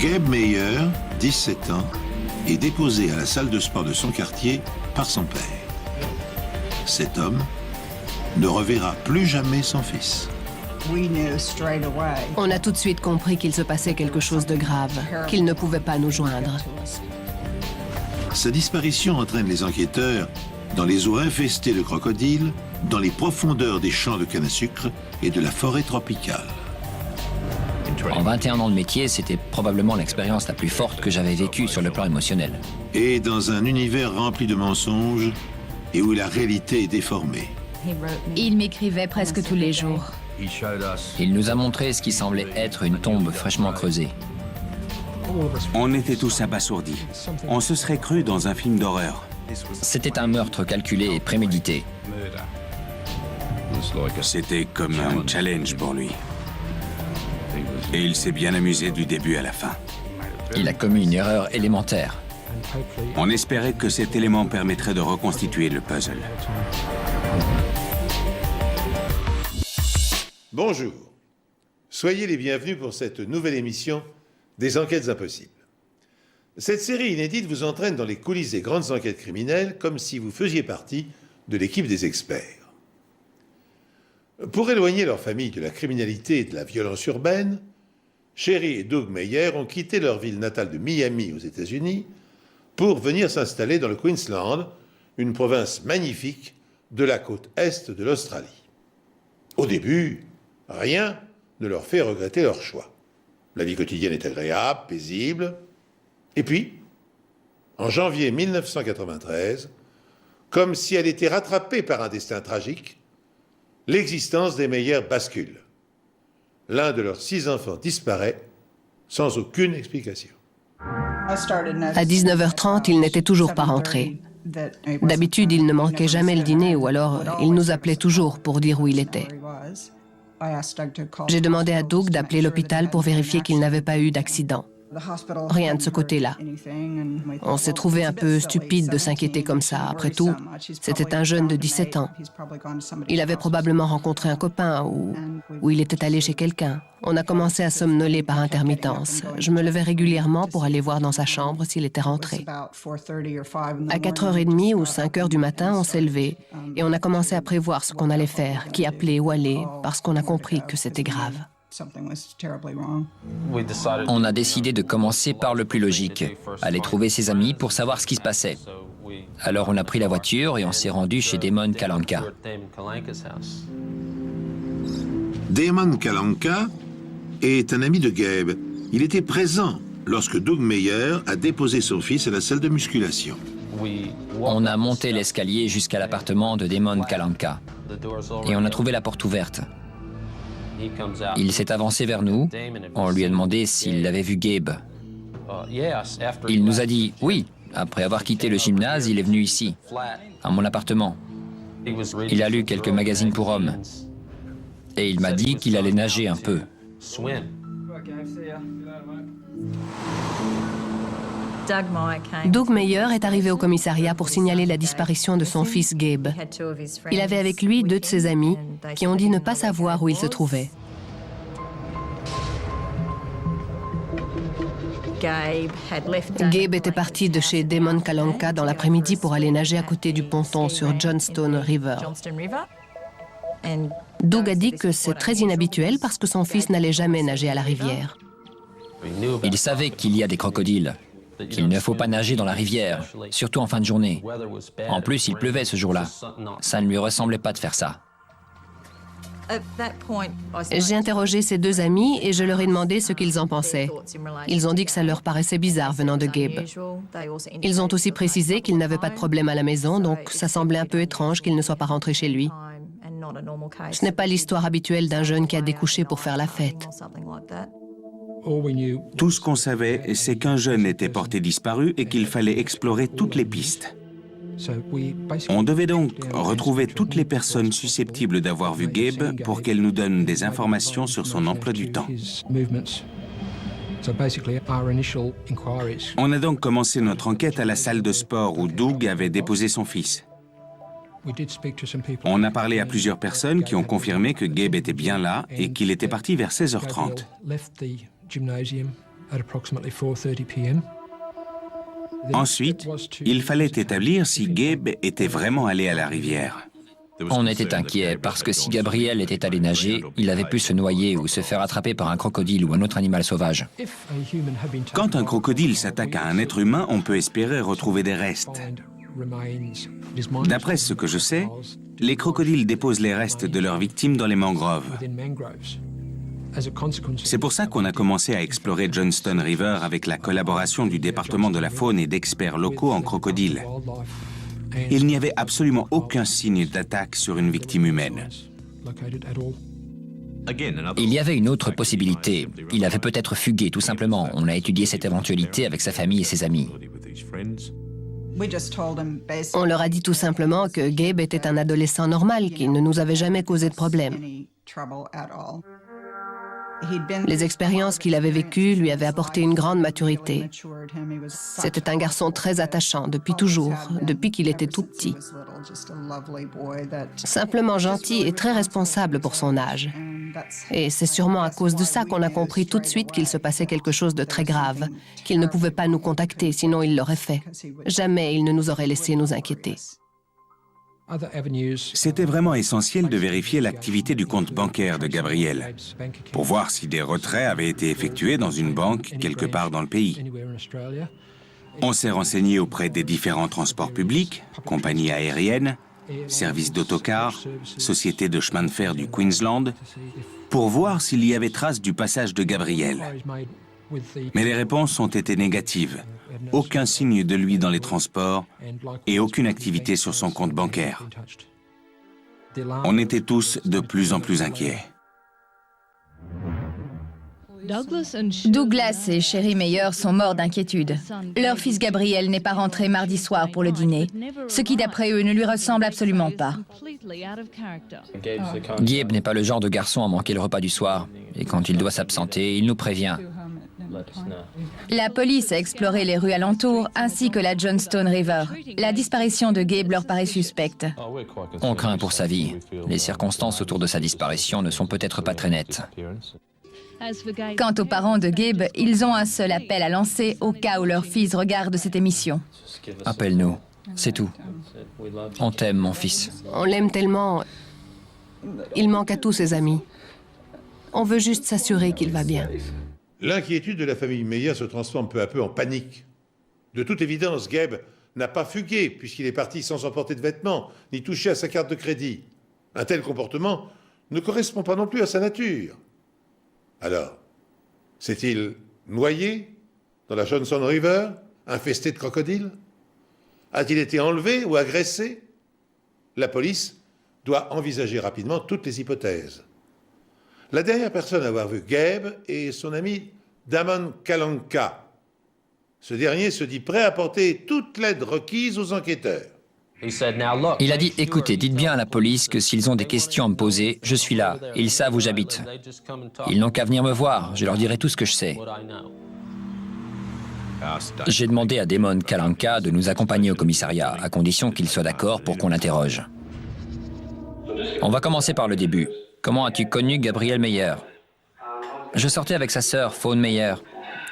Gabe Meyer, 17 ans, est déposé à la salle de sport de son quartier par son père. Cet homme ne reverra plus jamais son fils. On a tout de suite compris qu'il se passait quelque chose de grave, qu'il ne pouvait pas nous joindre. Sa disparition entraîne les enquêteurs dans les eaux infestées de crocodiles, dans les profondeurs des champs de canne à sucre et de la forêt tropicale. En 21 ans de métier, c'était probablement l'expérience la plus forte que j'avais vécue sur le plan émotionnel. Et dans un univers rempli de mensonges et où la réalité est déformée. Il m'écrivait presque tous les jours. Il nous a montré ce qui semblait être une tombe fraîchement creusée. On était tous abasourdis. On se serait cru dans un film d'horreur. C'était un meurtre calculé et prémédité. C'était comme un challenge pour lui. Et il s'est bien amusé du début à la fin. Il a commis une erreur élémentaire. On espérait que cet élément permettrait de reconstituer le puzzle. Bonjour. Soyez les bienvenus pour cette nouvelle émission des Enquêtes impossibles. Cette série inédite vous entraîne dans les coulisses des grandes enquêtes criminelles comme si vous faisiez partie de l'équipe des experts. Pour éloigner leur famille de la criminalité et de la violence urbaine, Sherry et Doug Meyer ont quitté leur ville natale de Miami aux États-Unis pour venir s'installer dans le Queensland, une province magnifique de la côte est de l'Australie. Au début, rien ne leur fait regretter leur choix. La vie quotidienne est agréable, paisible. Et puis, en janvier 1993, comme si elle était rattrapée par un destin tragique, l'existence des Meyer bascule. L'un de leurs 6 enfants disparaît sans aucune explication. À 19h30, il n'était toujours pas rentré. D'habitude, il ne manquait jamais le dîner ou alors il nous appelait toujours pour dire où il était. J'ai demandé à Doug d'appeler l'hôpital pour vérifier qu'il n'avait pas eu d'accident. Rien de ce côté-là. On s'est trouvé un peu stupide de s'inquiéter comme ça. Après tout, c'était un jeune de 17 ans. Il avait probablement rencontré un copain ou il était allé chez quelqu'un. On a commencé à somnoler par intermittence. Je me levais régulièrement pour aller voir dans sa chambre s'il était rentré. À 4h30 ou 5h du matin, on s'est levé et on a commencé à prévoir ce qu'on allait faire, qui appeler où aller, parce qu'on a compris que c'était grave. On a décidé de commencer par le plus logique, aller trouver ses amis pour savoir ce qui se passait. Alors on a pris la voiture et on s'est rendu chez Damon Kalanka. Damon Kalanka est un ami de Gabe. Il était présent lorsque Doug Meyer a déposé son fils à la salle de musculation. On a monté l'escalier jusqu'à l'appartement de Damon Kalanka et on a trouvé la porte ouverte. Il s'est avancé vers nous. On lui a demandé s'il avait vu Gabe. Il nous a dit oui. Après avoir quitté le gymnase, il est venu ici, à mon appartement. Il a lu quelques magazines pour hommes. Et il m'a dit qu'il allait nager un peu. Doug Meyer est arrivé au commissariat pour signaler la disparition de son fils Gabe. Il avait avec lui 2 de ses amis qui ont dit ne pas savoir où il se trouvait. Gabe était parti de chez Damon Kalanka dans l'après-midi pour aller nager à côté du ponton sur Johnstone River. Doug a dit que c'est très inhabituel parce que son fils n'allait jamais nager à la rivière. Il savait qu'il y a des crocodiles, qu'il ne faut pas nager dans la rivière, surtout en fin de journée. En plus, il pleuvait ce jour-là. Ça ne lui ressemblait pas de faire ça. J'ai interrogé ses 2 amis et je leur ai demandé ce qu'ils en pensaient. Ils ont dit que ça leur paraissait bizarre venant de Gabe. Ils ont aussi précisé qu'il n'avait pas de problème à la maison, donc ça semblait un peu étrange qu'il ne soit pas rentré chez lui. Ce n'est pas l'histoire habituelle d'un jeune qui a découché pour faire la fête. Tout ce qu'on savait, c'est qu'un jeune était porté disparu et qu'il fallait explorer toutes les pistes. On devait donc retrouver toutes les personnes susceptibles d'avoir vu Gabe pour qu'elles nous donnent des informations sur son emploi du temps. On a donc commencé notre enquête à la salle de sport où Doug avait déposé son fils. On a parlé à plusieurs personnes qui ont confirmé que Gabe était bien là et qu'il était parti vers 16h30. Ensuite, il fallait établir si Gabe était vraiment allé à la rivière. On était inquiet parce que si Gabriel était allé nager, il avait pu se noyer ou se faire attraper par un crocodile ou un autre animal sauvage. Quand un crocodile s'attaque à un être humain, on peut espérer retrouver des restes. D'après ce que je sais, les crocodiles déposent les restes de leurs victimes dans les mangroves. C'est pour ça qu'on a commencé à explorer Johnston River avec la collaboration du département de la faune et d'experts locaux en crocodiles. Il n'y avait absolument aucun signe d'attaque sur une victime humaine. Il y avait une autre possibilité. Il avait peut-être fugué, tout simplement. On a étudié cette éventualité avec sa famille et ses amis. On leur a dit tout simplement que Gabe était un adolescent normal, qu'il ne nous avait jamais causé de problème. Les expériences qu'il avait vécues lui avaient apporté une grande maturité. C'était un garçon très attachant depuis toujours, depuis qu'il était tout petit. Simplement gentil et très responsable pour son âge. Et c'est sûrement à cause de ça qu'on a compris tout de suite qu'il se passait quelque chose de très grave, qu'il ne pouvait pas nous contacter, sinon il l'aurait fait. Jamais il ne nous aurait laissé nous inquiéter. C'était vraiment essentiel de vérifier l'activité du compte bancaire de Gabriel, pour voir si des retraits avaient été effectués dans une banque quelque part dans le pays. On s'est renseigné auprès des différents transports publics, compagnies aériennes, services d'autocars, sociétés de chemin de fer du Queensland, pour voir s'il y avait trace du passage de Gabriel. Mais les réponses ont été négatives. Aucun signe de lui dans les transports et aucune activité sur son compte bancaire. On était tous de plus en plus inquiets. Douglas et Sherry Meyer sont morts d'inquiétude. Leur fils Gabriel n'est pas rentré mardi soir pour le dîner, ce qui d'après eux ne lui ressemble absolument pas. Gabe n'est pas le genre de garçon à manquer le repas du soir. Et quand il doit s'absenter, il nous prévient. La police a exploré les rues alentours ainsi que la Johnston River. La disparition de Gabe leur paraît suspecte. On craint pour sa vie. Les circonstances autour de sa disparition ne sont peut-être pas très nettes. Quant aux parents de Gabe, ils ont un seul appel à lancer au cas où leur fils regarde cette émission. Appelle-nous, c'est tout. On t'aime, mon fils. On l'aime tellement. Il manque à tous ses amis. On veut juste s'assurer qu'il va bien. L'inquiétude de la famille Meyer se transforme peu à peu en panique. De toute évidence, Gabe n'a pas fugué puisqu'il est parti sans emporter de vêtements, ni toucher à sa carte de crédit. Un tel comportement ne correspond pas non plus à sa nature. Alors, s'est-il noyé dans la Johnston River, infesté de crocodiles? A-t-il été enlevé ou agressé? La police doit envisager rapidement toutes les hypothèses. La dernière personne à avoir vu Gabe est son ami Damon Kalanka. Ce dernier se dit prêt à apporter toute l'aide requise aux enquêteurs. Il a dit, écoutez, dites bien à la police que s'ils ont des questions à me poser, je suis là, ils savent où j'habite. Ils n'ont qu'à venir me voir, je leur dirai tout ce que je sais. J'ai demandé à Damon Kalanka de nous accompagner au commissariat, à condition qu'il soit d'accord pour qu'on l'interroge. On va commencer par le début. Comment as-tu connu Gabriel Meyer? Je sortais avec sa sœur, Fawn Meyer.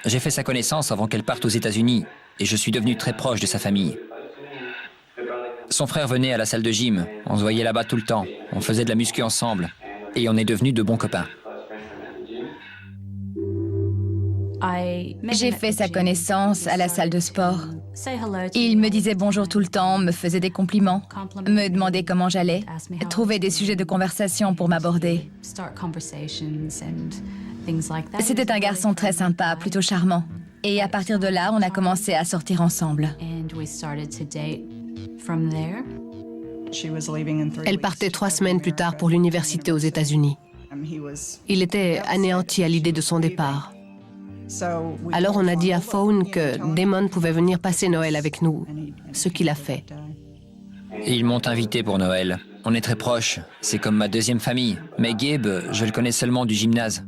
J'ai fait sa connaissance avant qu'elle parte aux États-Unis et je suis devenu très proche de sa famille. Son frère venait à la salle de gym, on se voyait là-bas tout le temps, on faisait de la muscu ensemble et on est devenus de bons copains. J'ai fait sa connaissance à la salle de sport. Il me disait bonjour tout le temps, me faisait des compliments, me demandait comment j'allais, trouvait des sujets de conversation pour m'aborder. C'était un garçon très sympa, plutôt charmant. Et à partir de là, on a commencé à sortir ensemble. Elle partait 3 semaines plus tard pour l'université aux États-Unis. Il était anéanti à l'idée de son départ. Alors on a dit à Fawn que Damon pouvait venir passer Noël avec nous, ce qu'il a fait. Ils m'ont invité pour Noël. On est très proches, c'est comme ma deuxième famille. Mais Gabe, je le connais seulement du gymnase.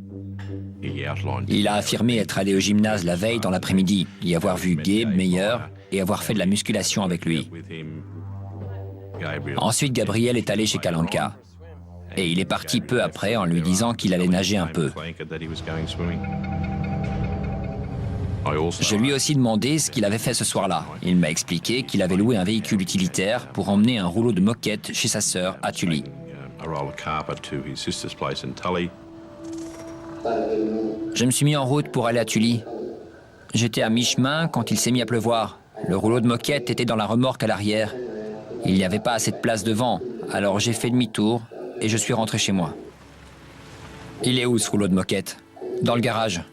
Il a affirmé être allé au gymnase la veille dans l'après-midi, y avoir vu Gabe Meyer et avoir fait de la musculation avec lui. Ensuite, Gabriel est allé chez Kalanka. Et il est parti peu après en lui disant qu'il allait nager un peu. Je lui ai aussi demandé ce qu'il avait fait ce soir-là. Il m'a expliqué qu'il avait loué un véhicule utilitaire pour emmener un rouleau de moquette chez sa sœur à Tully. Je me suis mis en route pour aller à Tully. J'étais à mi-chemin quand il s'est mis à pleuvoir. Le rouleau de moquette était dans la remorque à l'arrière. Il n'y avait pas assez de place devant, alors j'ai fait demi-tour et je suis rentré chez moi. Il est où ce rouleau de moquette? Dans le garage.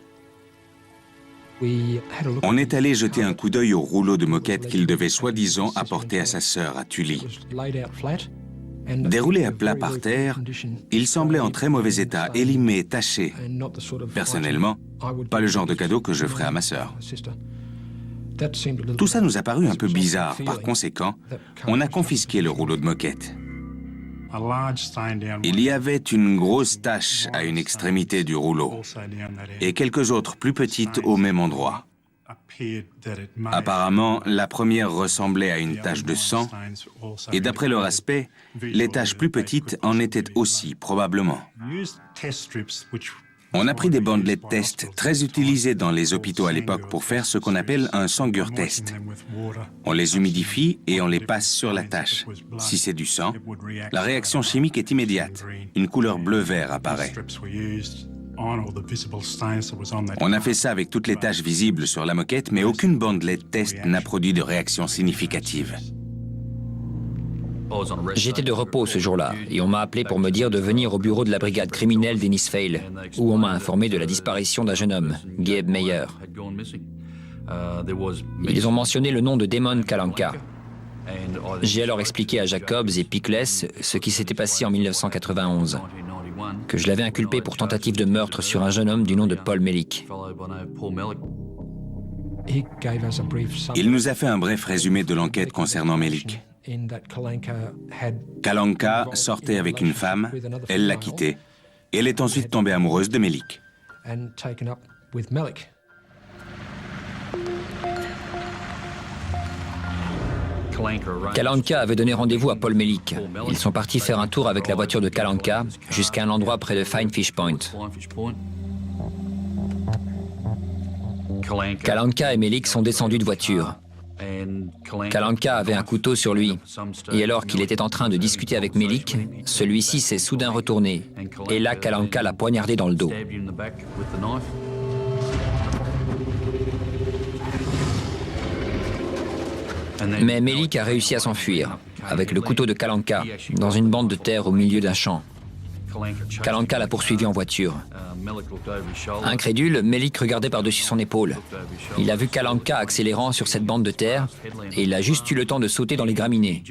On est allé jeter un coup d'œil au rouleau de moquette qu'il devait soi-disant apporter à sa sœur à Tully. Déroulé à plat par terre, il semblait en très mauvais état, élimé, taché. Personnellement, pas le genre de cadeau que je ferais à ma sœur. Tout ça nous a paru un peu bizarre. Par conséquent, on a confisqué le rouleau de moquette. Il y avait une grosse tache à une extrémité du rouleau et quelques autres plus petites au même endroit. Apparemment, la première ressemblait à une tache de sang et d'après leur aspect, les taches plus petites en étaient aussi, probablement. On a pris des bandelettes test très utilisées dans les hôpitaux à l'époque pour faire ce qu'on appelle un sangueur test. On les humidifie et on les passe sur la tache. Si c'est du sang, la réaction chimique est immédiate. Une couleur bleu-vert apparaît. On a fait ça avec toutes les taches visibles sur la moquette, mais aucune bandelette test n'a produit de réaction significative. J'étais de repos ce jour-là et on m'a appelé pour me dire de venir au bureau de la brigade criminelle d'Innisfail, où on m'a informé de la disparition d'un jeune homme, Gabe Meyer. Ils ont mentionné le nom de Damon Kalanka. J'ai alors expliqué à Jacobs et Pickless ce qui s'était passé en 1991, que je l'avais inculpé pour tentative de meurtre sur un jeune homme du nom de Paul Melik. Il nous a fait un bref résumé de l'enquête concernant Melik. Kalanka sortait avec une femme, elle l'a quitté, et elle est ensuite tombée amoureuse de Melik. Kalanka avait donné rendez-vous à Paul Melik. Ils sont partis faire un tour avec la voiture de Kalanka jusqu'à un endroit près de Fine Fish Point. Kalanka et Melik sont descendus de voiture. Kalanka avait un couteau sur lui, et alors qu'il était en train de discuter avec Melik, celui-ci s'est soudain retourné, et là Kalanka l'a poignardé dans le dos. Mais Melik a réussi à s'enfuir, avec le couteau de Kalanka, dans une bande de terre au milieu d'un champ. Kalanka l'a poursuivi en voiture. Incrédule, Melik regardait par-dessus son épaule. Il a vu Kalanka accélérant sur cette bande de terre et il a juste eu le temps de sauter dans les graminées.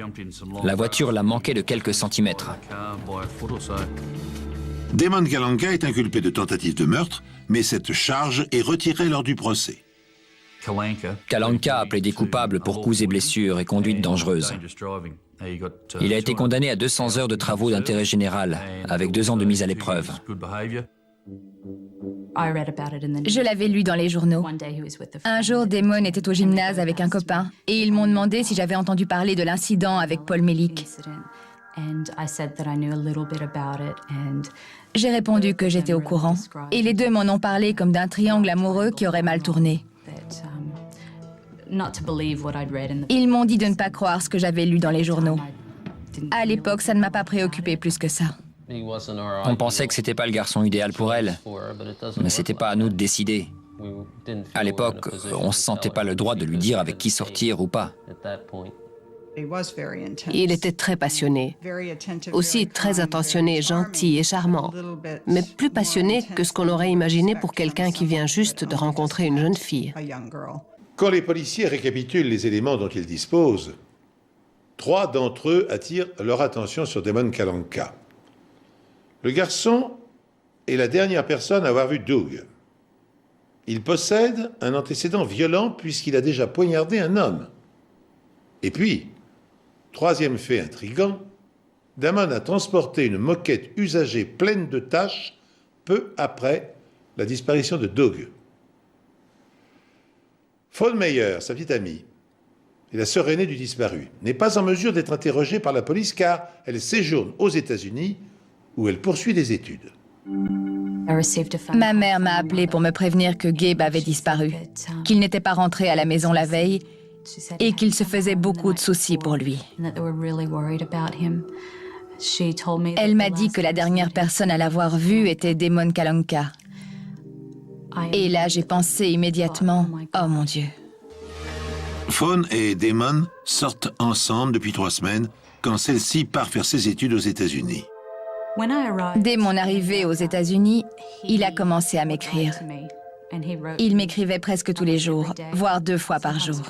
La voiture l'a manqué de quelques centimètres. Damon Kalanka est inculpé de tentative de meurtre, mais cette charge est retirée lors du procès. Kalanka a plaidé coupable pour coups et blessures et conduite dangereuse. Il a été condamné à 200 heures de travaux d'intérêt général, avec 2 ans de mise à l'épreuve. Je l'avais lu dans les journaux. Un jour, Damon était au gymnase avec un copain et ils m'ont demandé si j'avais entendu parler de l'incident avec Paul Melik. J'ai répondu que j'étais au courant et les deux m'en ont parlé comme d'un triangle amoureux qui aurait mal tourné. Ils m'ont dit de ne pas croire ce que j'avais lu dans les journaux. À l'époque, ça ne m'a pas préoccupé plus que ça. On pensait que c'était pas le garçon idéal pour elle, mais c'était pas à nous de décider. À l'époque, on se sentait pas le droit de lui dire avec qui sortir ou pas. Il était très passionné, aussi très attentionné, gentil et charmant, mais plus passionné que ce qu'on aurait imaginé pour quelqu'un qui vient juste de rencontrer une jeune fille. Quand les policiers récapitulent les éléments dont ils disposent, 3 d'entre eux attirent leur attention sur Damon Kalanka. Le garçon est la dernière personne à avoir vu Doug. Il possède un antécédent violent puisqu'il a déjà poignardé un homme. Et puis, 3e fait intriguant, Damon a transporté une moquette usagée pleine de taches peu après la disparition de Doug. Fawn Meyer, sa petite amie, et la sœur aînée du disparu, n'est pas en mesure d'être interrogée par la police car elle séjourne aux États-Unis où elle poursuit des études. Ma mère m'a appelé pour me prévenir que Gabe avait disparu, qu'il n'était pas rentré à la maison la veille et qu'il se faisait beaucoup de soucis pour lui. Elle m'a dit que la dernière personne à l'avoir vu était Damon Kalanka. Et là, j'ai pensé immédiatement, oh mon Dieu. Fawn et Damon sortent ensemble depuis 3 semaines quand celle-ci part faire ses études aux États-Unis. Dès mon arrivée aux États-Unis, il a commencé à m'écrire. Il m'écrivait presque tous les jours, voire 2 fois par jour.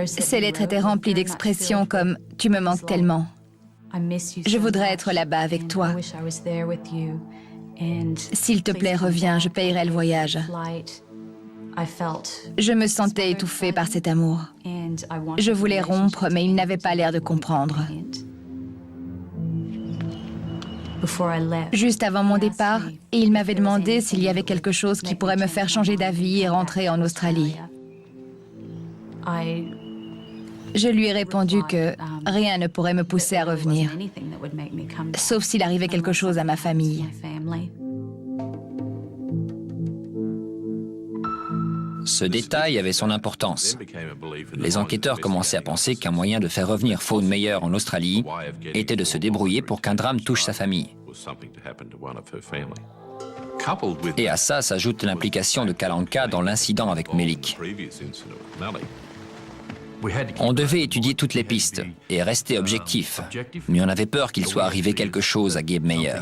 Ces lettres étaient remplies d'expressions comme « tu me manques tellement »,« je voudrais être là-bas avec toi »,« s'il te plaît, reviens, je payerai le voyage ». Je me sentais étouffée par cet amour. Je voulais rompre, mais il n'avait pas l'air de comprendre. Juste avant mon départ, il m'avait demandé s'il y avait quelque chose qui pourrait me faire changer d'avis et rentrer en Australie. Je lui ai répondu que rien ne pourrait me pousser à revenir, sauf s'il arrivait quelque chose à ma famille. Ce détail avait son importance. Les enquêteurs commençaient à penser qu'un moyen de faire revenir Fawn Meyer en Australie était de se débrouiller pour qu'un drame touche sa famille. Et à ça s'ajoute l'implication de Kalanka dans l'incident avec Melik. On devait étudier toutes les pistes et rester objectif, mais on avait peur qu'il soit arrivé quelque chose à Gabe Meyer.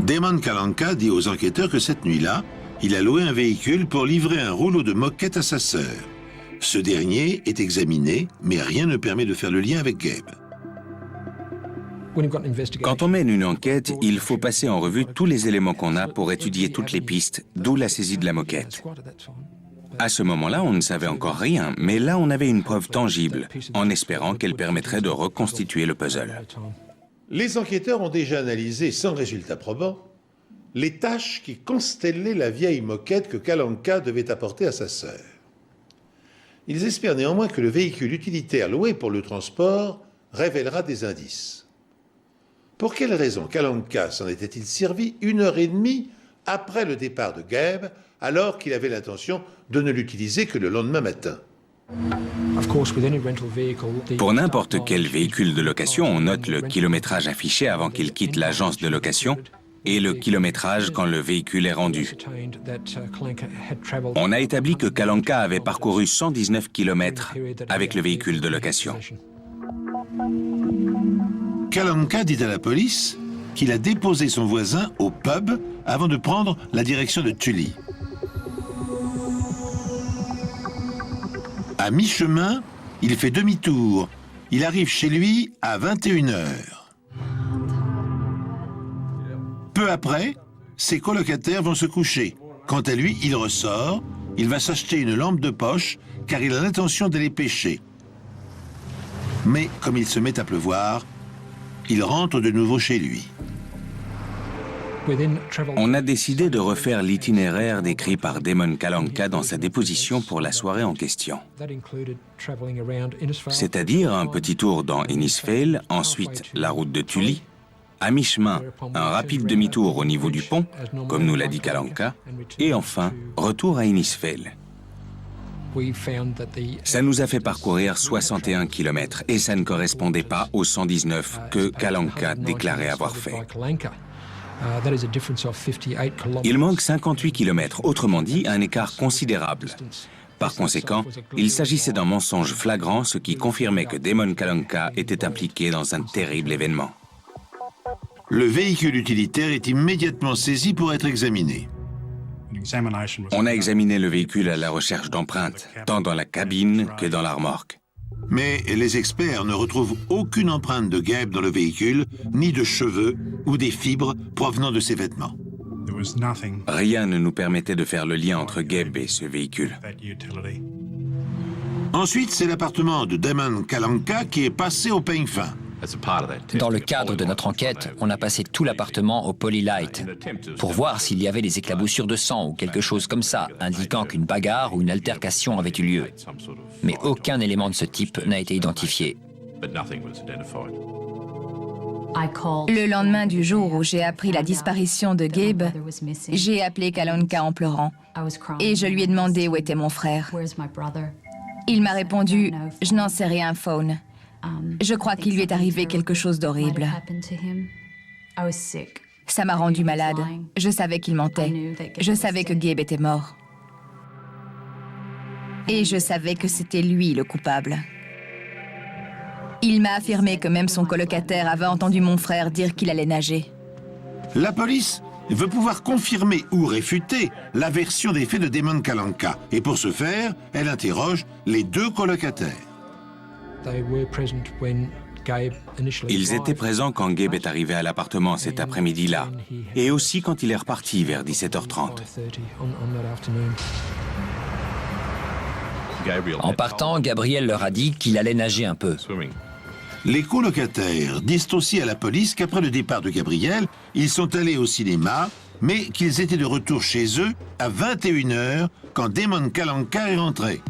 Damon Kalanka dit aux enquêteurs que cette nuit-là, il a loué un véhicule pour livrer un rouleau de moquette à sa sœur. Ce dernier est examiné, mais rien ne permet de faire le lien avec Gabe. Quand on mène une enquête, il faut passer en revue tous les éléments qu'on a pour étudier toutes les pistes, d'où la saisie de la moquette. À ce moment-là, on ne savait encore rien, mais là, on avait une preuve tangible, en espérant qu'elle permettrait de reconstituer le puzzle. Les enquêteurs ont déjà analysé, sans résultat probant, les tâches qui constellaient la vieille moquette que Kalanka devait apporter à sa sœur. Ils espèrent néanmoins que le véhicule utilitaire loué pour le transport révélera des indices. Pour quelle raison Kalanka s'en était-il servi 1h30 après le départ de Gabe, alors qu'il avait l'intention de ne l'utiliser que le lendemain matin? Pour n'importe quel véhicule de location, on note le kilométrage affiché avant qu'il quitte l'agence de location et le kilométrage quand le véhicule est rendu. On a établi que Kalanka avait parcouru 119 km avec le véhicule de location. Kalanka dit à la police qu'il a déposé son voisin au pub avant de prendre la direction de Tully. À mi-chemin, il fait demi-tour. Il arrive chez lui à 21h. Peu après, ses colocataires vont se coucher. Quant à lui, il ressort. Il va s'acheter une lampe de poche car il a l'intention d'aller pêcher. Mais comme il se met à pleuvoir, il rentre de nouveau chez lui. On a décidé de refaire l'itinéraire décrit par Damon Kalanka dans sa déposition pour la soirée en question. C'est-à-dire un petit tour dans Innisfail, ensuite la route de Tully, à mi-chemin, un rapide demi-tour au niveau du pont, comme nous l'a dit Kalanka, et enfin, retour à Innisfail. Ça nous a fait parcourir 61 km et ça ne correspondait pas aux 119 que Kalanka déclarait avoir fait. Il manque 58 km, autrement dit un écart considérable. Par conséquent, il s'agissait d'un mensonge flagrant, ce qui confirmait que Damon Kalanka était impliqué dans un terrible événement. Le véhicule utilitaire est immédiatement saisi pour être examiné. On a examiné le véhicule à la recherche d'empreintes, tant dans la cabine que dans la remorque. Mais les experts ne retrouvent aucune empreinte de Gabe dans le véhicule, ni de cheveux ou des fibres provenant de ses vêtements. Rien ne nous permettait de faire le lien entre Gabe et ce véhicule. Ensuite, c'est l'appartement de Damon Kalanka qui est passé au peigne fin. Dans le cadre de notre enquête, on a passé tout l'appartement au Polylight pour voir s'il y avait des éclaboussures de sang ou quelque chose comme ça, indiquant qu'une bagarre ou une altercation avait eu lieu. Mais aucun élément de ce type n'a été identifié. Le lendemain du jour où j'ai appris la disparition de Gabe, j'ai appelé Kalanka en pleurant et je lui ai demandé où était mon frère. Il m'a répondu « Je n'en sais rien, Fawn. Je crois qu'il lui est arrivé quelque chose d'horrible. » Ça m'a rendu malade. Je savais qu'il mentait. Je savais que Gabe était mort. Et je savais que c'était lui le coupable. Il m'a affirmé que même son colocataire avait entendu mon frère dire qu'il allait nager. La police veut pouvoir confirmer ou réfuter la version des faits de Damon Kalanka. Et pour ce faire, elle interroge les deux colocataires. Ils étaient présents quand Gabe est arrivé à l'appartement cet après-midi-là, et aussi quand il est reparti vers 17h30. En partant, Gabriel leur a dit qu'il allait nager un peu. Les colocataires disent aussi à la police qu'après le départ de Gabriel, ils sont allés au cinéma, mais qu'ils étaient de retour chez eux à 21h quand Damon Kalanka est rentré.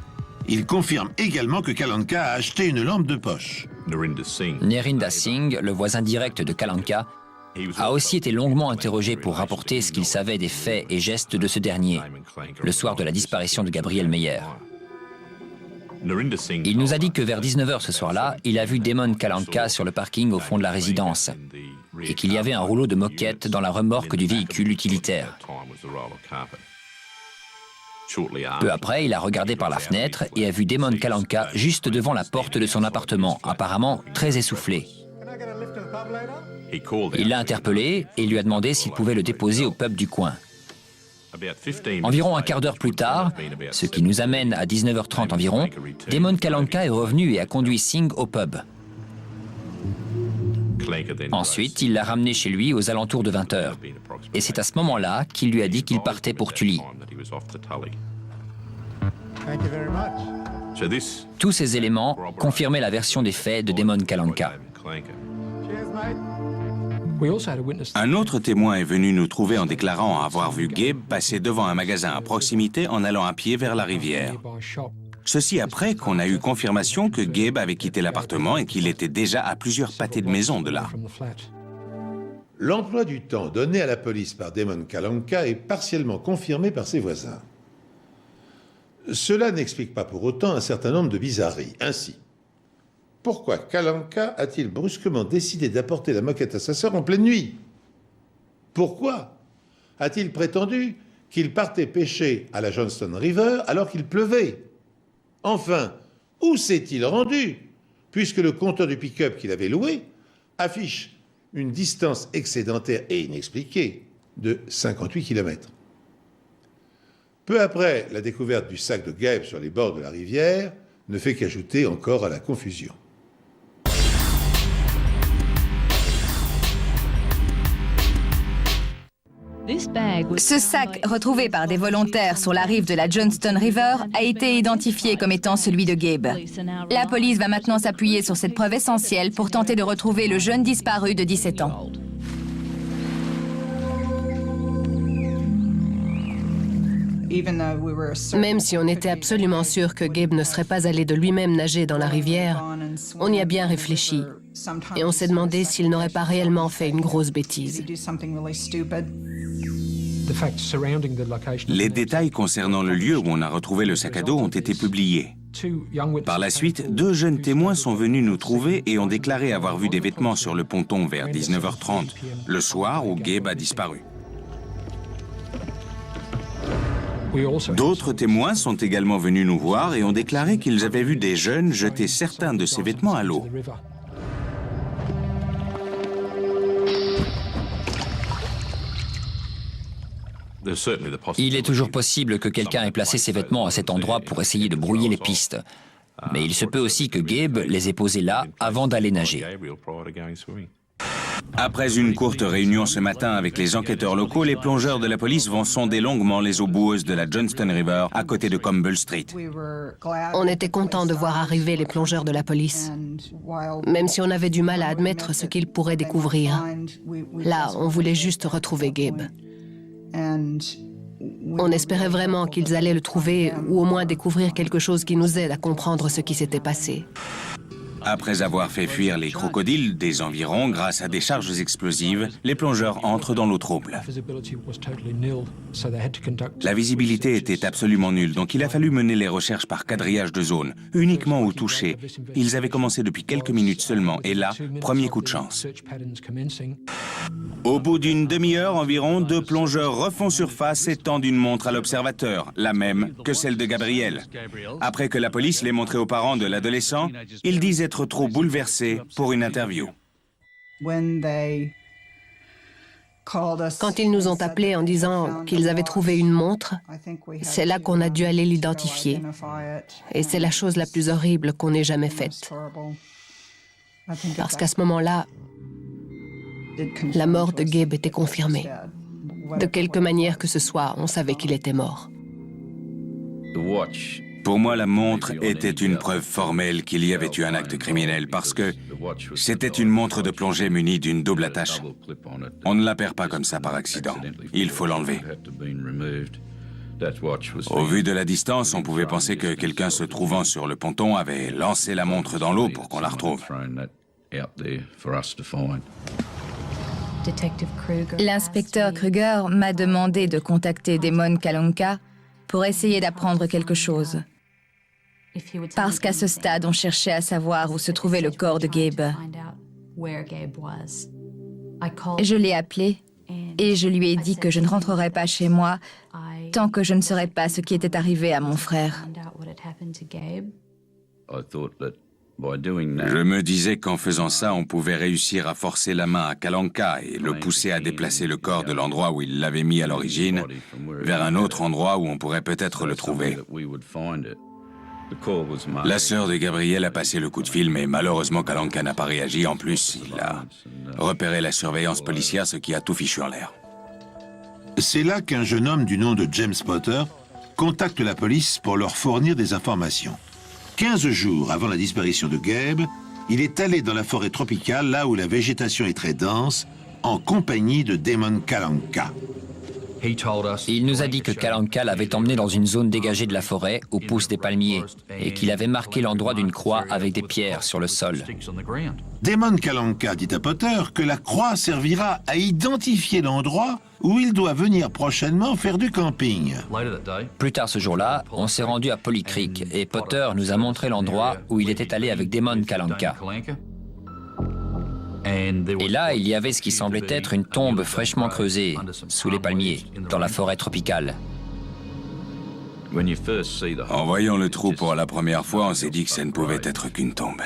Ils confirment également que Kalanka a acheté une lampe de poche. Nerinda Singh, le voisin direct de Kalanka, a aussi été longuement interrogé pour rapporter ce qu'il savait des faits et gestes de ce dernier, le soir de la disparition de Gabriel Meyer. Il nous a dit que vers 19h ce soir-là, il a vu Damon Kalanka sur le parking au fond de la résidence et qu'il y avait un rouleau de moquette dans la remorque du véhicule utilitaire. Peu après, il a regardé par la fenêtre et a vu Damon Kalanka juste devant la porte de son appartement, apparemment très essoufflé. Il l'a interpellé et lui a demandé s'il pouvait le déposer au pub du coin. Environ un quart d'heure plus tard, ce qui nous amène à 19h30 environ, Damon Kalanka est revenu et a conduit Singh au pub. Ensuite, il l'a ramené chez lui aux alentours de 20h. Et c'est à ce moment-là qu'il lui a dit qu'il partait pour Tully. Tous ces éléments confirmaient la version des faits de Damon Kalanka. Un autre témoin est venu nous trouver en déclarant avoir vu Gabe passer devant un magasin à proximité en allant à pied vers la rivière. Ceci après qu'on a eu confirmation que Gabe avait quitté l'appartement et qu'il était déjà à plusieurs pâtés de maison de là. L'emploi du temps donné à la police par Damon Kalanka est partiellement confirmé par ses voisins. Cela n'explique pas pour autant un certain nombre de bizarreries. Ainsi, pourquoi Kalanka a-t-il brusquement décidé d'apporter la moquette à sa sœur en pleine nuit? Pourquoi a-t-il prétendu qu'il partait pêcher à la Johnston River alors qu'il pleuvait? Enfin, où s'est-il rendu, puisque le compteur du pick-up qu'il avait loué affiche une distance excédentaire et inexpliquée de 58 km. Peu après la découverte du sac de Gabe sur les bords de la rivière ne fait qu'ajouter encore à la confusion. Ce sac, retrouvé par des volontaires sur la rive de la Johnston River, a été identifié comme étant celui de Gabe. La police va maintenant s'appuyer sur cette preuve essentielle pour tenter de retrouver le jeune disparu de 17 ans. Même si on était absolument sûr que Gabe ne serait pas allé de lui-même nager dans la rivière, on y a bien réfléchi. Et on s'est demandé s'il n'aurait pas réellement fait une grosse bêtise. Les détails concernant le lieu où on a retrouvé le sac à dos ont été publiés. Par la suite, 2 jeunes témoins sont venus nous trouver et ont déclaré avoir vu des vêtements sur le ponton vers 19h30, le soir où Gabe a disparu. D'autres témoins sont également venus nous voir et ont déclaré qu'ils avaient vu des jeunes jeter certains de ces vêtements à l'eau. Il est toujours possible que quelqu'un ait placé ses vêtements à cet endroit pour essayer de brouiller les pistes. Mais il se peut aussi que Gabe les ait posés là avant d'aller nager. Après une courte réunion ce matin avec les enquêteurs locaux, les plongeurs de la police vont sonder longuement les eaux boueuses de la Johnston River à côté de Comble Street. On était content de voir arriver les plongeurs de la police, même si on avait du mal à admettre ce qu'ils pourraient découvrir. Là, on voulait juste retrouver Gabe. On espérait vraiment qu'ils allaient le trouver ou au moins découvrir quelque chose qui nous aide à comprendre ce qui s'était passé. Après avoir fait fuir les crocodiles des environs grâce à des charges explosives, les plongeurs entrent dans l'eau trouble. La visibilité était absolument nulle, donc il a fallu mener les recherches par quadrillage de zone, uniquement au toucher. Ils avaient commencé depuis quelques minutes seulement, et là, premier coup de chance. Au bout d'une demi-heure environ, 2 plongeurs refont surface et tendent une montre à l'observateur, la même que celle de Gabriel. Après que la police l'ait montrée aux parents de l'adolescent, ils disent être trop bouleversés pour une interview. Quand ils nous ont appelés en disant qu'ils avaient trouvé une montre, c'est là qu'on a dû aller l'identifier. Et c'est la chose la plus horrible qu'on ait jamais faite. Parce qu'à ce moment-là, la mort de Gabe était confirmée. De quelque manière que ce soit, on savait qu'il était mort. Pour moi, la montre était une preuve formelle qu'il y avait eu un acte criminel parce que c'était une montre de plongée munie d'une double attache. On ne la perd pas comme ça par accident. Il faut l'enlever. Au vu de la distance, on pouvait penser que quelqu'un se trouvant sur le ponton avait lancé la montre dans l'eau pour qu'on la retrouve. L'inspecteur Kruger m'a demandé de contacter Damon Kalanka pour essayer d'apprendre quelque chose. Parce qu'à ce stade, on cherchait à savoir où se trouvait le corps de Gabe. Je l'ai appelé et je lui ai dit que je ne rentrerais pas chez moi tant que je ne saurais pas ce qui était arrivé à mon frère. Je me disais qu'en faisant ça, on pouvait réussir à forcer la main à Kalanka et le pousser à déplacer le corps de l'endroit où il l'avait mis à l'origine vers un autre endroit où on pourrait peut-être le trouver. La sœur de Gabriel a passé le coup de fil, mais malheureusement Kalanka n'a pas réagi. En plus, il a repéré la surveillance policière, ce qui a tout fichu en l'air. C'est là qu'un jeune homme du nom de James Potter contacte la police pour leur fournir des informations. 15 jours avant la disparition de Gabe, il est allé dans la forêt tropicale, là où la végétation est très dense, en compagnie de Damon Kalanka. Il nous a dit que Kalanka l'avait emmené dans une zone dégagée de la forêt où poussent des palmiers et qu'il avait marqué l'endroit d'une croix avec des pierres sur le sol. Damon Kalanka dit à Potter que la croix servira à identifier l'endroit où il doit venir prochainement faire du camping. Plus tard ce jour-là, on s'est rendu à Polly Creek et Potter nous a montré l'endroit où il était allé avec Damon Kalanka. Et là, il y avait ce qui semblait être une tombe fraîchement creusée, sous les palmiers, dans la forêt tropicale. En voyant le trou pour la première fois, on s'est dit que ça ne pouvait être qu'une tombe.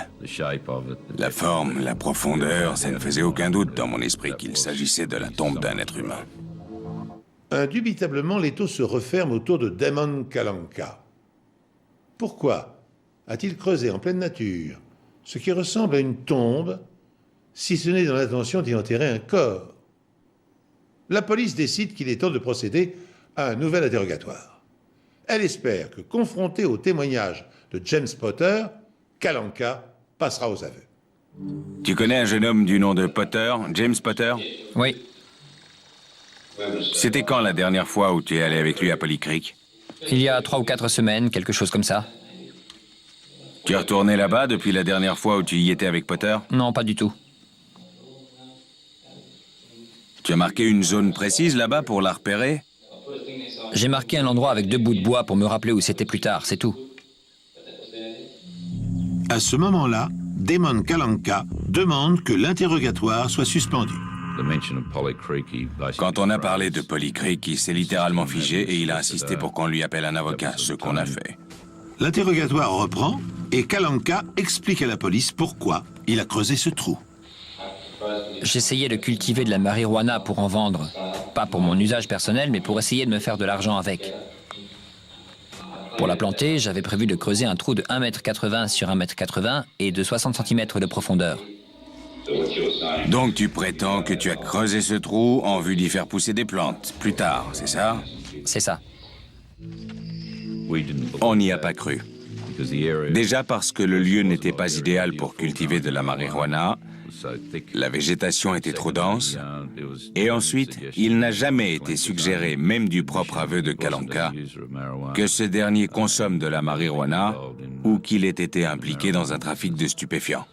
La forme, la profondeur, ça ne faisait aucun doute dans mon esprit qu'il s'agissait de la tombe d'un être humain. Indubitablement, l'étau se referme autour de Damon Kalanka. Pourquoi a-t-il creusé en pleine nature ce qui ressemble à une tombe, si ce n'est dans l'intention d'y enterrer un corps? La police décide qu'il est temps de procéder à un nouvel interrogatoire. Elle espère que, confronté au témoignage de James Potter, Kalanka passera aux aveux. Tu connais un jeune homme du nom de Potter, James Potter? Oui, C'était quand la dernière fois où tu es allé avec lui à Polly Creek? il y a 3 ou 4 semaines, quelque chose comme ça. Tu es retourné là-bas depuis la dernière fois où tu y étais avec Potter? Non, pas du tout. Tu as marqué une zone précise là-bas pour la repérer? J'ai marqué un endroit avec 2 bouts de bois pour me rappeler où c'était plus tard, c'est tout. À ce moment-là, Damon Kalanka demande que l'interrogatoire soit suspendu. Quand on a parlé de Polly Creek, il s'est littéralement figé et il a insisté pour qu'on lui appelle un avocat, ce qu'on a fait. L'interrogatoire reprend et Kalanka explique à la police pourquoi il a creusé ce trou. J'essayais de cultiver de la marijuana pour en vendre. Pas pour mon usage personnel, mais pour essayer de me faire de l'argent avec. Pour la planter, j'avais prévu de creuser un trou de 1,80 m sur 1,80 m et de 60 cm de profondeur. Donc tu prétends que tu as creusé ce trou en vue d'y faire pousser des plantes, plus tard, c'est ça? C'est ça. On n'y a pas cru. Déjà parce que le lieu n'était pas idéal pour cultiver de la marijuana La végétation était trop dense. Et ensuite, il n'a jamais été suggéré, même du propre aveu de Kalanka, que ce dernier consomme de la marijuana ou qu'il ait été impliqué dans un trafic de stupéfiants.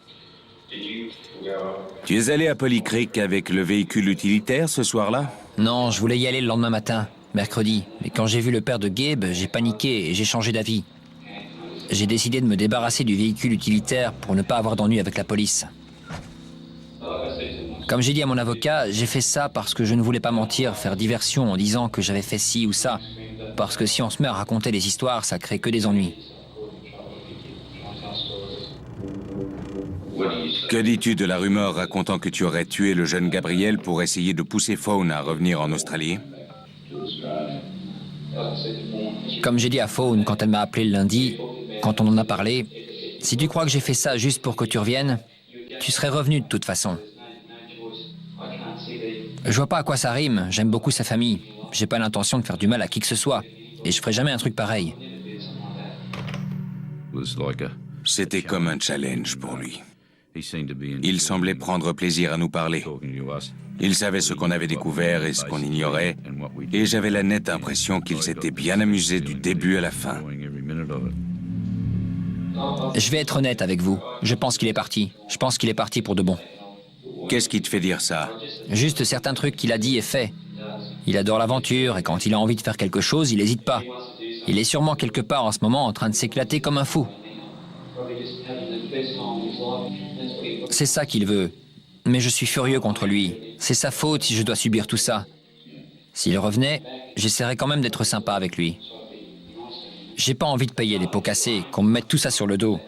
Tu es allé à Polly Creek avec le véhicule utilitaire ce soir-là? Non, je voulais y aller le lendemain matin, mercredi. Mais quand j'ai vu le père de Gabe, j'ai paniqué et j'ai changé d'avis. J'ai décidé de me débarrasser du véhicule utilitaire pour ne pas avoir d'ennui avec la police. Comme j'ai dit à mon avocat, j'ai fait ça parce que je ne voulais pas mentir, faire diversion en disant que j'avais fait ci ou ça. Parce que si on se met à raconter des histoires, ça crée que des ennuis. Que dis-tu de la rumeur racontant que tu aurais tué le jeune Gabriel pour essayer de pousser Fawn à revenir en Australie? Comme j'ai dit à Fawn quand elle m'a appelé le lundi, quand on en a parlé, si tu crois que j'ai fait ça juste pour que tu reviennes, tu serais revenu de toute façon. Je vois pas à quoi ça rime, j'aime beaucoup sa famille. J'ai pas l'intention de faire du mal à qui que ce soit. Et je ferai jamais un truc pareil. C'était comme un challenge pour lui. Il semblait prendre plaisir à nous parler. Il savait ce qu'on avait découvert et ce qu'on ignorait, et j'avais la nette impression qu'il s'était bien amusé du début à la fin. Je vais être honnête avec vous. Je pense qu'il est parti. Je pense qu'il est parti pour de bon. Qu'est-ce qui te fait dire ça? Juste certains trucs qu'il a dit et fait. Il adore l'aventure et quand il a envie de faire quelque chose, il n'hésite pas. Il est sûrement quelque part en ce moment en train de s'éclater comme un fou. C'est ça qu'il veut. Mais je suis furieux contre lui. C'est sa faute si je dois subir tout ça. S'il revenait, j'essaierais quand même d'être sympa avec lui. J'ai pas envie de payer les pots cassés, qu'on me mette tout ça sur le dos.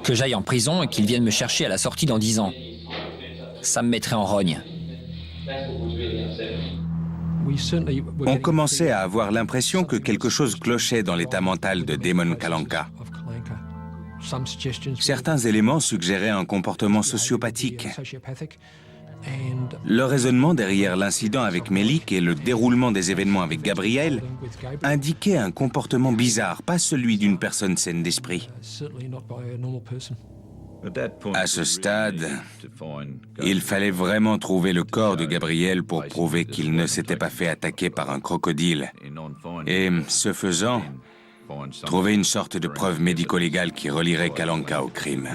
Que j'aille en prison et qu'il vienne me chercher à la sortie dans 10 ans. Ça me mettrait en rogne. On commençait à avoir l'impression que quelque chose clochait dans l'état mental de Damon Kalanka. Certains éléments suggéraient un comportement sociopathique. Le raisonnement derrière l'incident avec Melik et le déroulement des événements avec Gabriel indiquait un comportement bizarre, pas celui d'une personne saine d'esprit. À ce stade, il fallait vraiment trouver le corps de Gabriel pour prouver qu'il ne s'était pas fait attaquer par un crocodile. Et, ce faisant, trouver une sorte de preuve médico-légale qui relierait Kalanka au crime.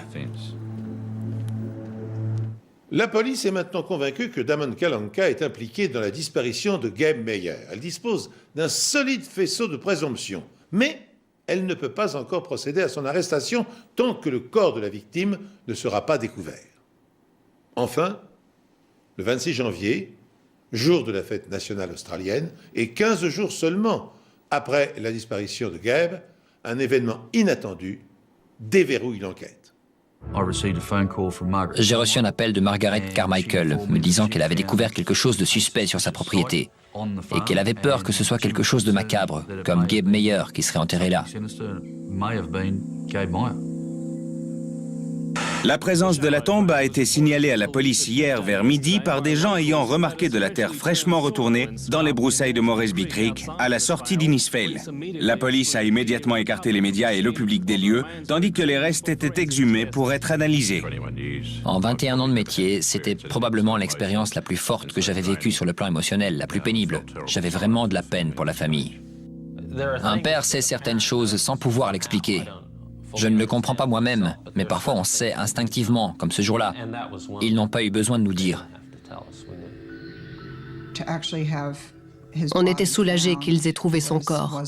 La police est maintenant convaincue que Damon Kalanka est impliqué dans la disparition de Gabe Meyer. Elle dispose d'un solide faisceau de présomption, mais elle ne peut pas encore procéder à son arrestation tant que le corps de la victime ne sera pas découvert. Enfin, le 26 janvier, jour de la fête nationale australienne, et 15 jours seulement après la disparition de Gabe, un événement inattendu déverrouille l'enquête. J'ai reçu un appel de Margaret Carmichael me disant qu'elle avait découvert quelque chose de suspect sur sa propriété et qu'elle avait peur que ce soit quelque chose de macabre, comme Gabe Meyer qui serait enterré là. La présence de la tombe a été signalée à la police hier vers midi par des gens ayant remarqué de la terre fraîchement retournée dans les broussailles de Moresby Creek, à la sortie d'Innisfail. La police a immédiatement écarté les médias et le public des lieux, tandis que les restes étaient exhumés pour être analysés. En 21 ans de métier, c'était probablement l'expérience la plus forte que j'avais vécue sur le plan émotionnel, la plus pénible. J'avais vraiment de la peine pour la famille. Un père sait certaines choses sans pouvoir l'expliquer. Je ne le comprends pas moi-même, mais parfois on sait instinctivement, comme ce jour-là. Ils n'ont pas eu besoin de nous dire. On était soulagés qu'ils aient trouvé son corps.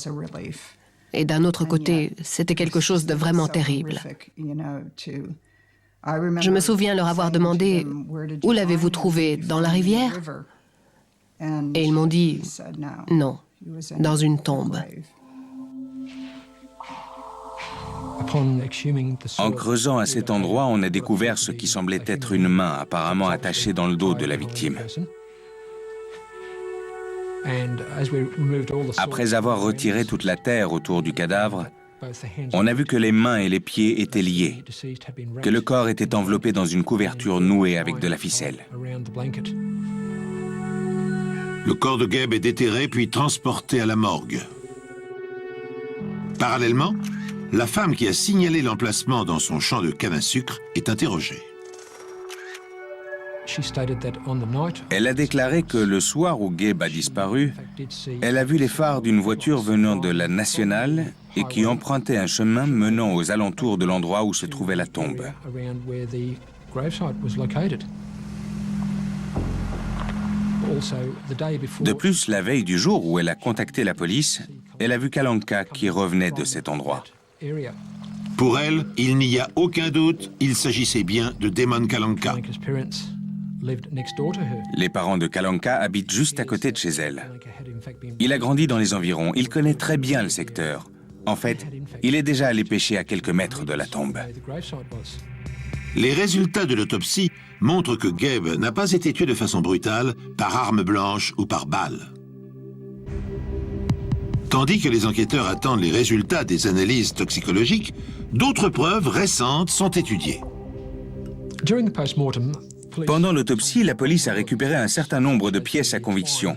Et d'un autre côté, c'était quelque chose de vraiment terrible. Je me souviens leur avoir demandé « Où l'avez-vous trouvé? Dans la rivière ?» Et ils m'ont dit « Non, dans une tombe. » En creusant à cet endroit, on a découvert ce qui semblait être une main apparemment attachée dans le dos de la victime. Après avoir retiré toute la terre autour du cadavre, on a vu que les mains et les pieds étaient liés, que le corps était enveloppé dans une couverture nouée avec de la ficelle. Le corps de Gabe est déterré puis transporté à la morgue. Parallèlement, la femme qui a signalé l'emplacement dans son champ de canne à sucre est interrogée. Elle a déclaré que le soir où Gabe a disparu, elle a vu les phares d'une voiture venant de la nationale et qui empruntait un chemin menant aux alentours de l'endroit où se trouvait la tombe. De plus, la veille du jour où elle a contacté la police, elle a vu Kalanka qui revenait de cet endroit. Pour elle, il n'y a aucun doute, il s'agissait bien de Damon Kalanka. Les parents de Kalanka habitent juste à côté de chez elle. Il a grandi dans les environs, il connaît très bien le secteur. En fait, il est déjà allé pêcher à quelques mètres de la tombe. Les résultats de l'autopsie montrent que Gabe n'a pas été tué de façon brutale, par arme blanche ou par balle. Tandis que les enquêteurs attendent les résultats des analyses toxicologiques, d'autres preuves récentes sont étudiées. Pendant l'autopsie, la police a récupéré un certain nombre de pièces à conviction,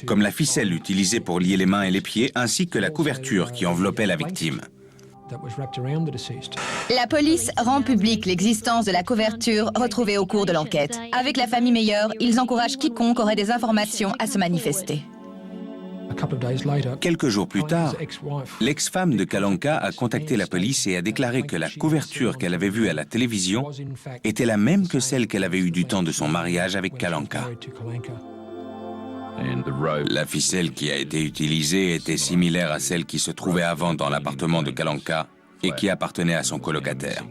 comme la ficelle utilisée pour lier les mains et les pieds, ainsi que la couverture qui enveloppait la victime. La police rend publique l'existence de la couverture retrouvée au cours de l'enquête. Avec la famille Meyer, ils encouragent quiconque aurait des informations à se manifester. Quelques jours plus tard, l'ex-femme de Kalanka a contacté la police et a déclaré que la couverture qu'elle avait vue à la télévision était la même que celle qu'elle avait eue du temps de son mariage avec Kalanka. La ficelle qui a été utilisée était similaire à celle qui se trouvait avant dans l'appartement de Kalanka et qui appartenait à son colocataire.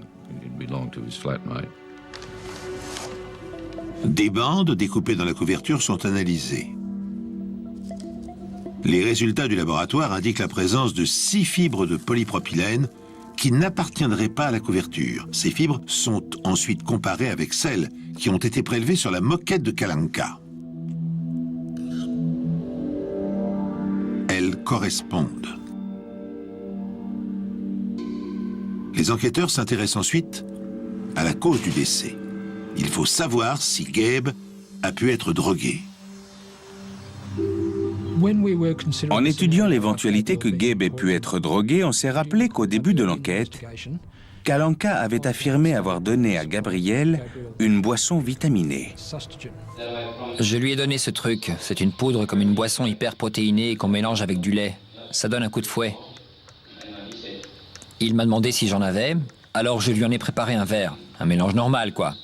Des bandes découpées dans la couverture sont analysées. Les résultats du laboratoire indiquent la présence de 6 fibres de polypropylène qui n'appartiendraient pas à la couverture. Ces fibres sont ensuite comparées avec celles qui ont été prélevées sur la moquette de Kalanka. Elles correspondent. Les enquêteurs s'intéressent ensuite à la cause du décès. Il faut savoir si Gabe a pu être drogué. En étudiant l'éventualité que Gabe ait pu être drogué, on s'est rappelé qu'au début de l'enquête, Kalanka avait affirmé avoir donné à Gabriel une boisson vitaminée. Je lui ai donné ce truc. C'est une poudre comme une boisson hyper protéinée qu'on mélange avec du lait. Ça donne un coup de fouet. Il m'a demandé si j'en avais, alors je lui en ai préparé un verre. Un mélange normal, quoi.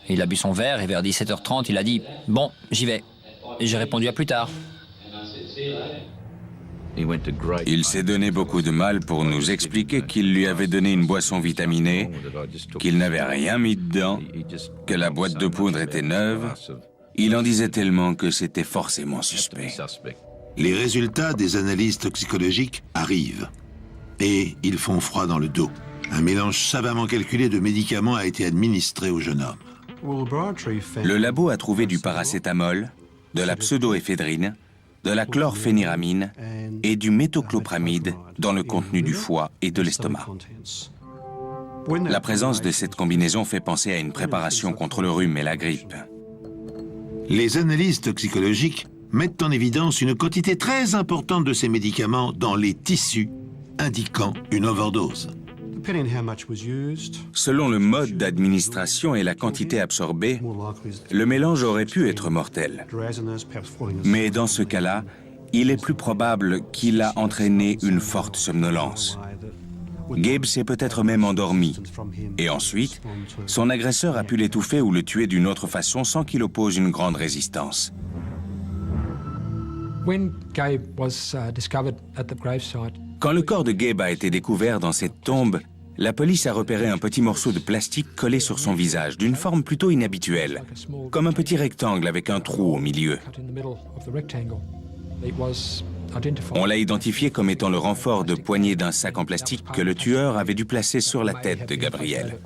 Il a bu son verre et vers 17h30, il a dit « Bon, j'y vais ». J'ai répondu à plus tard. Il s'est donné beaucoup de mal pour nous expliquer qu'il lui avait donné une boisson vitaminée, qu'il n'avait rien mis dedans, que la boîte de poudre était neuve. Il en disait tellement que c'était forcément suspect. Les résultats des analyses toxicologiques arrivent. Et ils font froid dans le dos. Un mélange savamment calculé de médicaments a été administré au jeune homme. Le labo a trouvé du paracétamol, de la pseudoéphédrine, de la chlorphéniramine et du méthoclopramide dans le contenu du foie et de l'estomac. La présence de cette combinaison fait penser à une préparation contre le rhume et la grippe. Les analyses toxicologiques mettent en évidence une quantité très importante de ces médicaments dans les tissus, indiquant une overdose. Selon le mode d'administration et la quantité absorbée, le mélange aurait pu être mortel. Mais dans ce cas-là, il est plus probable qu'il a entraîné une forte somnolence. Gabe s'est peut-être même endormi. Et ensuite, son agresseur a pu l'étouffer ou le tuer d'une autre façon sans qu'il oppose une grande résistance. Quand le corps de Gabe a été découvert dans cette tombe, la police a repéré un petit morceau de plastique collé sur son visage, d'une forme plutôt inhabituelle, comme un petit rectangle avec un trou au milieu. On l'a identifié comme étant le renfort de poignée d'un sac en plastique que le tueur avait dû placer sur la tête de Gabriel.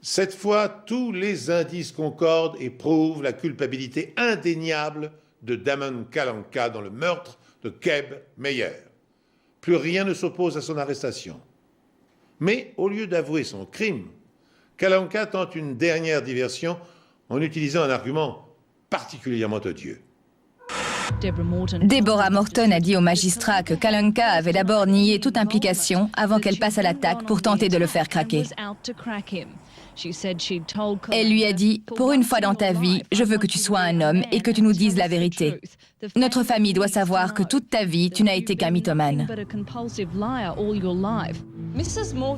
Cette fois, tous les indices concordent et prouvent la culpabilité indéniable de Damon Kalanka dans le meurtre de Gabe Meyer. Plus rien ne s'oppose à son arrestation. Mais au lieu d'avouer son crime, Kalanka tente une dernière diversion en utilisant un argument particulièrement odieux. Deborah Morton a dit au magistrat que Kalanka avait d'abord nié toute implication avant qu'elle passe à l'attaque pour tenter de le faire craquer. Elle lui a dit « Pour une fois dans ta vie, je veux que tu sois un homme et que tu nous dises la vérité. Notre famille doit savoir que toute ta vie, tu n'as été qu'un mythomane. »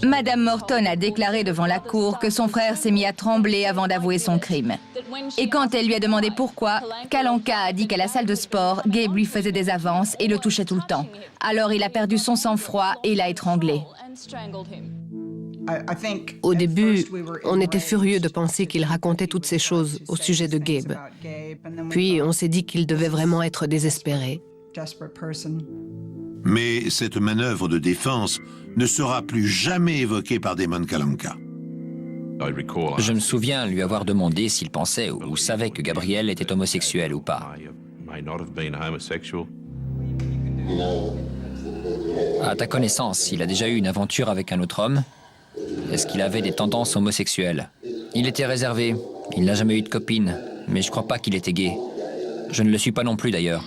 Madame Morton a déclaré devant la cour que son frère s'est mis à trembler avant d'avouer son crime. Et quand elle lui a demandé pourquoi, Kalanka a dit qu'à la salle de sport, Gabe lui faisait des avances et le touchait tout le temps. Alors il a perdu son sang-froid et l'a étranglé. Au début, on était furieux de penser qu'il racontait toutes ces choses au sujet de Gabe. Puis on s'est dit qu'il devait vraiment être désespéré. Mais cette manœuvre de défense ne sera plus jamais évoquée par Damon Kalanka. Je me souviens lui avoir demandé s'il pensait ou savait que Gabriel était homosexuel ou pas. À ta connaissance, il a déjà eu une aventure avec un autre homme? Est-ce qu'il avait des tendances homosexuelles? Il était réservé, il n'a jamais eu de copine, mais je crois pas qu'il était gay. Je ne le suis pas non plus d'ailleurs.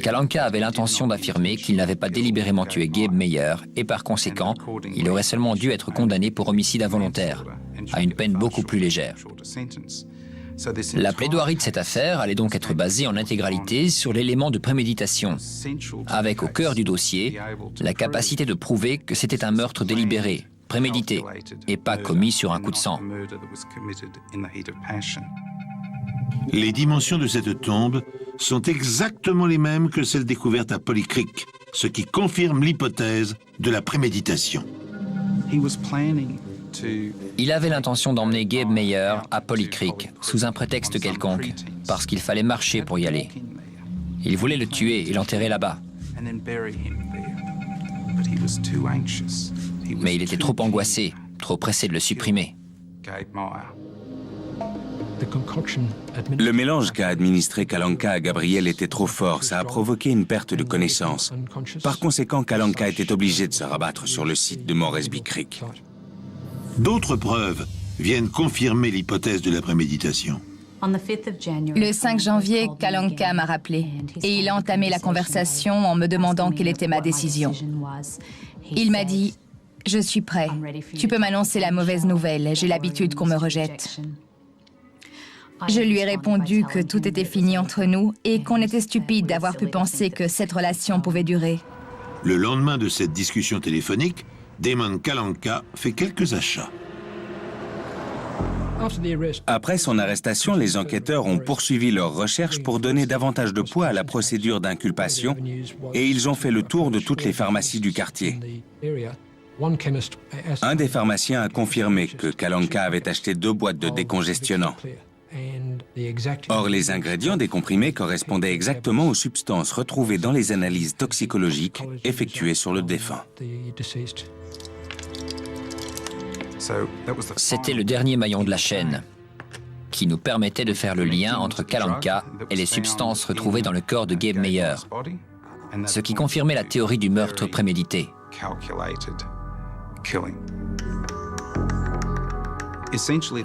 Kalanka avait l'intention d'affirmer qu'il n'avait pas délibérément tué Gabe Meyer et par conséquent, il aurait seulement dû être condamné pour homicide involontaire, à une peine beaucoup plus légère. La plaidoirie de cette affaire allait donc être basée en intégralité sur l'élément de préméditation, avec au cœur du dossier la capacité de prouver que c'était un meurtre délibéré, prémédité, et pas commis sur un coup de sang. Les dimensions de cette tombe sont exactement les mêmes que celles découvertes à Polly Creek, ce qui confirme l'hypothèse de la préméditation. Il avait l'intention d'emmener Gabe Meyer à Polly Creek, sous un prétexte quelconque, parce qu'il fallait marcher pour y aller. Il voulait le tuer et l'enterrer là-bas. Mais il était trop angoissé, trop pressé de le supprimer. Le mélange qu'a administré Kalanka à Gabriel était trop fort, ça a provoqué une perte de connaissance. Par conséquent, Kalanka était obligé de se rabattre sur le site de Moresby Creek. D'autres preuves viennent confirmer l'hypothèse de la préméditation. Le 5 janvier, Kalanka m'a rappelé et il a entamé la conversation en me demandant quelle était ma décision. Il m'a dit « Je suis prêt. Tu peux m'annoncer la mauvaise nouvelle. J'ai l'habitude qu'on me rejette. » Je lui ai répondu que tout était fini entre nous et qu'on était stupide d'avoir pu penser que cette relation pouvait durer. Le lendemain de cette discussion téléphonique, Damon Kalanka fait quelques achats. Après son arrestation, les enquêteurs ont poursuivi leurs recherches pour donner davantage de poids à la procédure d'inculpation et ils ont fait le tour de toutes les pharmacies du quartier. Un des pharmaciens a confirmé que Kalanka avait acheté 2 boîtes de décongestionnants. Or, les ingrédients des comprimés correspondaient exactement aux substances retrouvées dans les analyses toxicologiques effectuées sur le défunt. C'était le dernier maillon de la chaîne, qui nous permettait de faire le lien entre Kalanka et les substances retrouvées dans le corps de Gabe Meyer, ce qui confirmait la théorie du meurtre prémédité.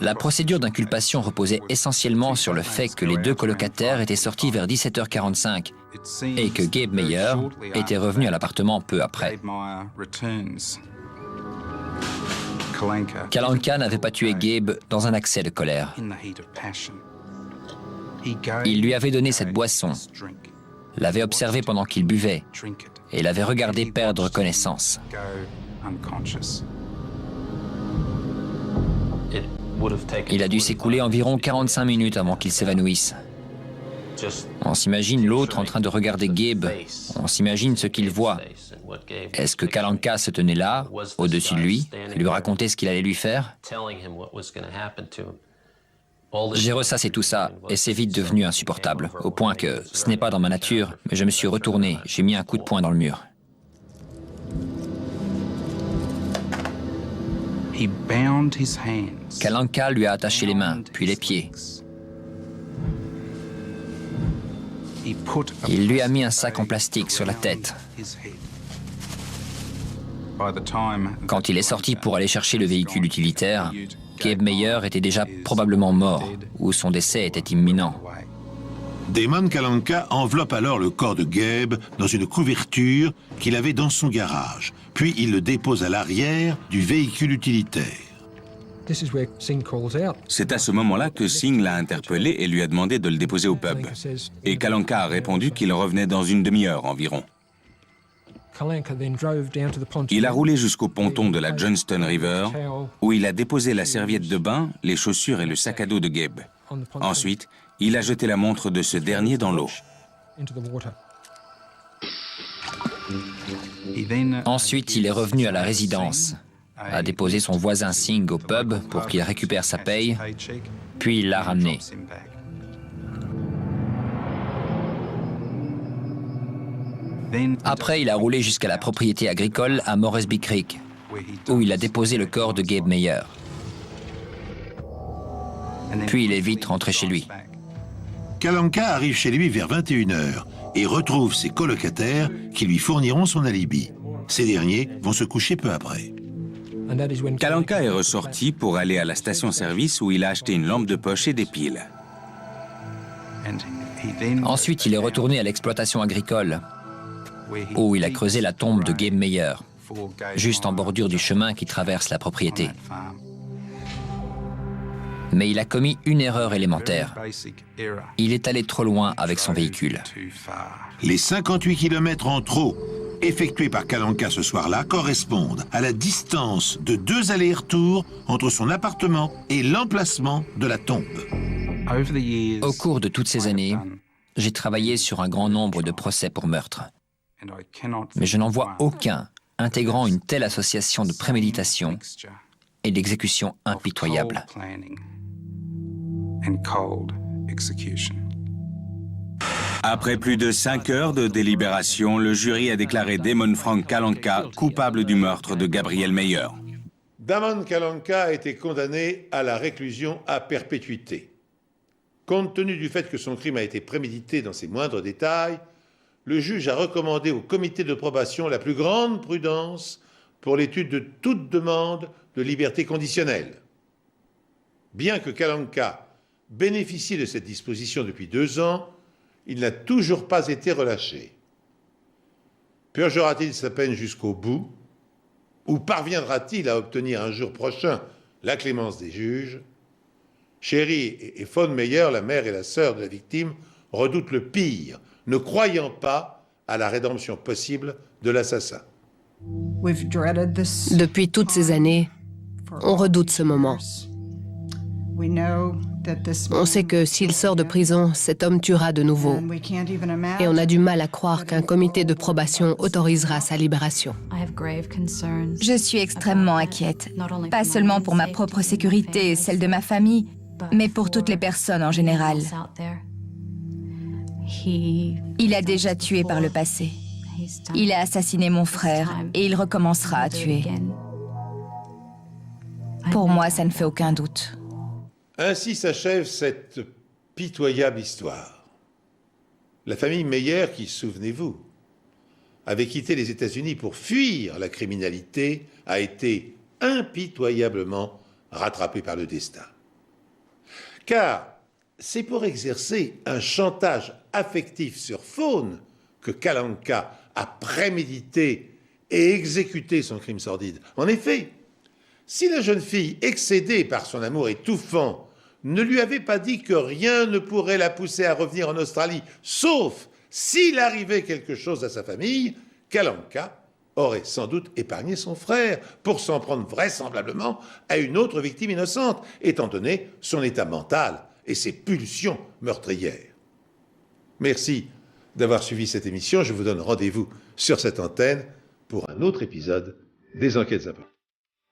La procédure d'inculpation reposait essentiellement sur le fait que les 2 colocataires étaient sortis vers 17h45 et que Gabe Meyer était revenu à l'appartement peu après. Kalanka n'avait pas tué Gabe dans un accès de colère. Il lui avait donné cette boisson, l'avait observé pendant qu'il buvait et l'avait regardé perdre connaissance. Il a dû s'écouler environ 45 minutes avant qu'il s'évanouisse. On s'imagine l'autre en train de regarder Gabe. On s'imagine ce qu'il voit. Est-ce que Kalanka se tenait là, au-dessus de lui, et lui racontait ce qu'il allait lui faire? J'ai ressassé tout ça, et c'est vite devenu insupportable, au point que ce n'est pas dans ma nature, mais je me suis retourné, j'ai mis un coup de poing dans le mur. Kalanka lui a attaché les mains, puis les pieds. Il lui a mis un sac en plastique sur la tête. Quand il est sorti pour aller chercher le véhicule utilitaire, Gabe Meyer était déjà probablement mort, ou son décès était imminent. Damon Kalanka enveloppe alors le corps de Gabe dans une couverture qu'il avait dans son garage, puis il le dépose à l'arrière du véhicule utilitaire. C'est à ce moment-là que Singh l'a interpellé et lui a demandé de le déposer au pub. Et Kalanka a répondu qu'il revenait dans une demi-heure environ. Il a roulé jusqu'au ponton de la Johnston River, où il a déposé la serviette de bain, les chaussures et le sac à dos de Gabe. Ensuite, il a jeté la montre de ce dernier dans l'eau. Ensuite, il est revenu à la résidence, a déposé son voisin Singh au pub pour qu'il récupère sa paye, puis il l'a ramené. Après, il a roulé jusqu'à la propriété agricole à Moresby Creek, où il a déposé le corps de Gabe Meyer. Puis il est vite rentré chez lui. Kalanka arrive chez lui vers 21h et retrouve ses colocataires qui lui fourniront son alibi. Ces derniers vont se coucher peu après. Kalanka est ressorti pour aller à la station-service où il a acheté une lampe de poche et des piles. Ensuite, il est retourné à l'exploitation agricole, où il a creusé la tombe de Gabe Meyer, juste en bordure du chemin qui traverse la propriété. Mais il a commis une erreur élémentaire. Il est allé trop loin avec son véhicule. Les 58 km en trop effectués par Kalanka ce soir-là correspondent à la distance de 2 allers-retours entre son appartement et l'emplacement de la tombe. Au cours de toutes ces années, j'ai travaillé sur un grand nombre de procès pour meurtre. Mais je n'en vois aucun intégrant une telle association de préméditation et d'exécution impitoyable. Après plus de 5 heures de délibération, le jury a déclaré Damon Frank Kalanka coupable du meurtre de Gabriel Meyer. Damon Kalanka a été condamné à la réclusion à perpétuité. Compte tenu du fait que son crime a été prémédité dans ses moindres détails, le juge a recommandé au comité de probation la plus grande prudence pour l'étude de toute demande de liberté conditionnelle. Bien que Kalanka bénéficie de cette disposition depuis 2 ans, il n'a toujours pas été relâché. Purgera-t-il sa peine jusqu'au bout, ou parviendra-t-il à obtenir un jour prochain la clémence des juges? Sherry et Fawn Meyer, la mère et la sœur de la victime, redoutent le pire, ne croyant pas à la rédemption possible de l'assassin. Depuis toutes ces années, on redoute ce moment. On sait que s'il sort de prison, cet homme tuera de nouveau. Et on a du mal à croire qu'un comité de probation autorisera sa libération. Je suis extrêmement inquiète, pas seulement pour ma propre sécurité et celle de ma famille, mais pour toutes les personnes en général. Il a déjà tué par le passé. Il a assassiné mon frère et il recommencera à tuer. Pour moi, ça ne fait aucun doute. Ainsi s'achève cette pitoyable histoire. La famille Meyer, qui, souvenez-vous, avait quitté les États-Unis pour fuir la criminalité, a été impitoyablement rattrapée par le destin. Car c'est pour exercer un chantage affectif sur Fawn que Kalanka a prémédité et exécuté son crime sordide. En effet, si la jeune fille, excédée par son amour étouffant, ne lui avait pas dit que rien ne pourrait la pousser à revenir en Australie, sauf s'il arrivait quelque chose à sa famille, Kalanka aurait sans doute épargné son frère pour s'en prendre vraisemblablement à une autre victime innocente, étant donné son état mental et ses pulsions meurtrières. Merci d'avoir suivi cette émission. Je vous donne rendez-vous sur cette antenne pour un autre épisode des Enquêtes Impossibles.